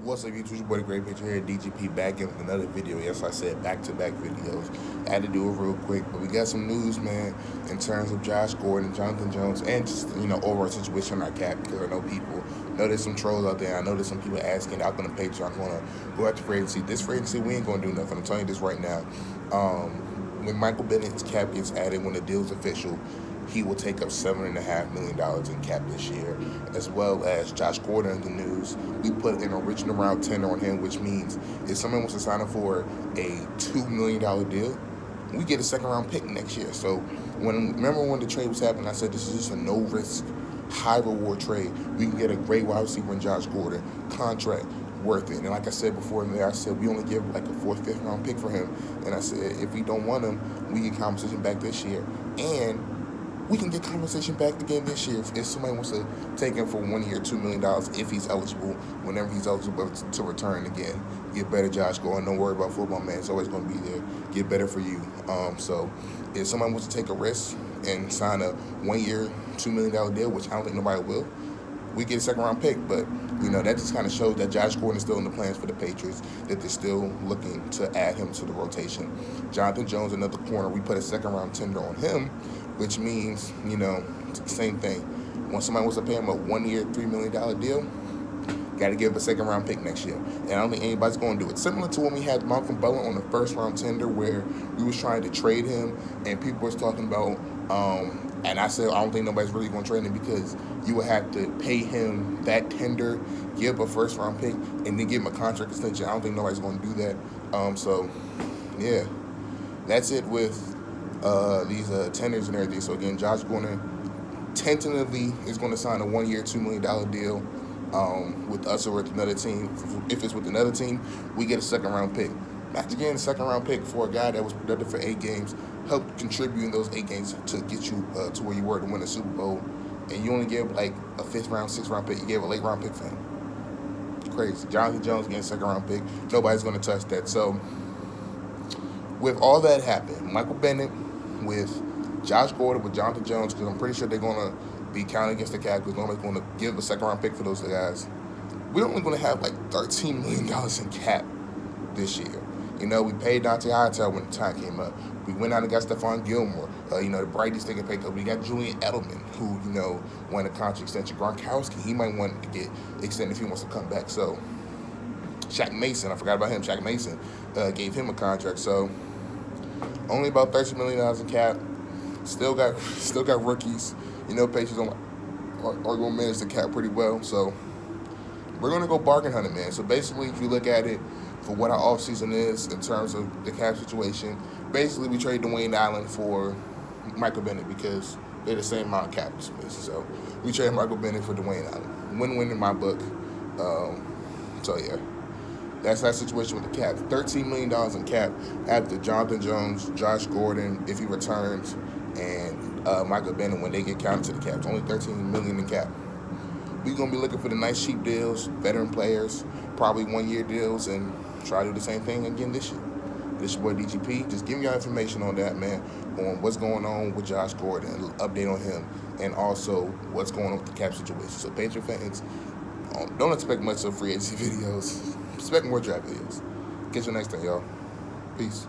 What's up, YouTube? Your boy, the Great Picture here, DGP, back in another video. Yes, I said back-to-back videos. I had to do it real quick, but we got some news, man, in terms of Josh Gordon, Jonathan Jones, and just, overall situation on our cap, because I know people know there's some trolls out there. I know there's some people asking out on the Patreon, going to go after free agency. This free agency, we ain't going to do nothing. I'm telling you this right now. When Michael Bennett's cap gets added, when the deal's official, he will take up $7.5 million in cap this year, as well as Josh Gordon in the news. We put an original round tender on him, which means if someone wants to sign up for a $2 million deal, we get a second-round pick next year. So remember when the trade was happening, I said this is just a no-risk, high-reward trade. We can get a great wide receiver in Josh Gordon, contract worth it. And like I said before in there, I said we only give like a fourth, fifth round pick for him. And I said if we don't want him, we get compensation back this year. And we can get compensation back again this year if somebody wants to take him for 1 year, $2 million, if he's eligible, whenever he's eligible to return again. Get better, Josh Gordon. Don't worry about football, man. It's always going to be there. Get better for you. So if somebody wants to take a risk and sign a 1 year, $2 million deal, which I don't think nobody will, we get a second-round pick. But, that just kind of shows that Josh Gordon is still in the plans for the Patriots, that they're still looking to add him to the rotation. Jonathan Jones, another corner, we put a second-round tender on him, which means, same thing. When somebody wants to pay him a 1 year, $3 million deal, got to give him a second-round pick next year. And I don't think anybody's going to do it. Similar to when we had Malcolm Butler on the first-round tender where we was trying to trade him and people was talking about, and I said I don't think nobody's really going to trade him because you would have to pay him that tender, give a first-round pick, and then give him a contract extension. I don't think nobody's going to do that. So, yeah, that's it with these tenders and everything. So again, Josh Gordon tentatively is going to sign a 1 year, $2 million deal with us or with another team. If it's with another team, we get a second-round pick. Imagine getting a second-round pick for a guy that was productive for 8 games, helped contribute in those 8 games to get you to where you were to win the Super Bowl, and you only gave like a 5th-round, 6th-round pick. You gave a late-round pick for him. Crazy. Jonathan Jones getting a second-round pick. Nobody's going to touch that. So with all that happened, Michael Bennett with Josh Gordon, with Jonathan Jones, because I'm pretty sure they're going to be counting against the cap because nobody's going to give a second-round pick for those guys. We're only going to have like $13 million in cap this year. We paid Dante Hightower when the time came up. We went out and got Stephon Gilmore. The Brighty's taking a pay cut. We got Julian Edelman, who, wanted a contract extension. Gronkowski, he might want to get extended if he wants to come back. So, Shaq Mason, I forgot about him. Shaq Mason gave him a contract. So, only about $13 million in cap. Still got rookies. Patriots are going to manage the cap pretty well. So, we're going to go bargain hunting, man. So, basically, if you look at it, for what our offseason is in terms of the cap situation, basically we trade Dwayne Allen for Michael Bennett because they're the same amount of cap space. So we trade Michael Bennett for Dwayne Allen. Win-win in my book. So yeah, that's that situation with the cap. $13 million in cap after Jonathan Jones, Josh Gordon, if he returns, and Michael Bennett when they get counted to the cap. It's only $13 million in cap. We're going to be looking for the nice cheap deals, veteran players, probably 1 year deals, and try to do the same thing again this year. This is your boy DGP. Just giving y'all information on that, man, on what's going on with Josh Gordon, an update on him, and also what's going on with the cap situation. So Patriot fans, don't expect much of free agency videos. Expect more draft videos. Catch you next time, y'all. Peace.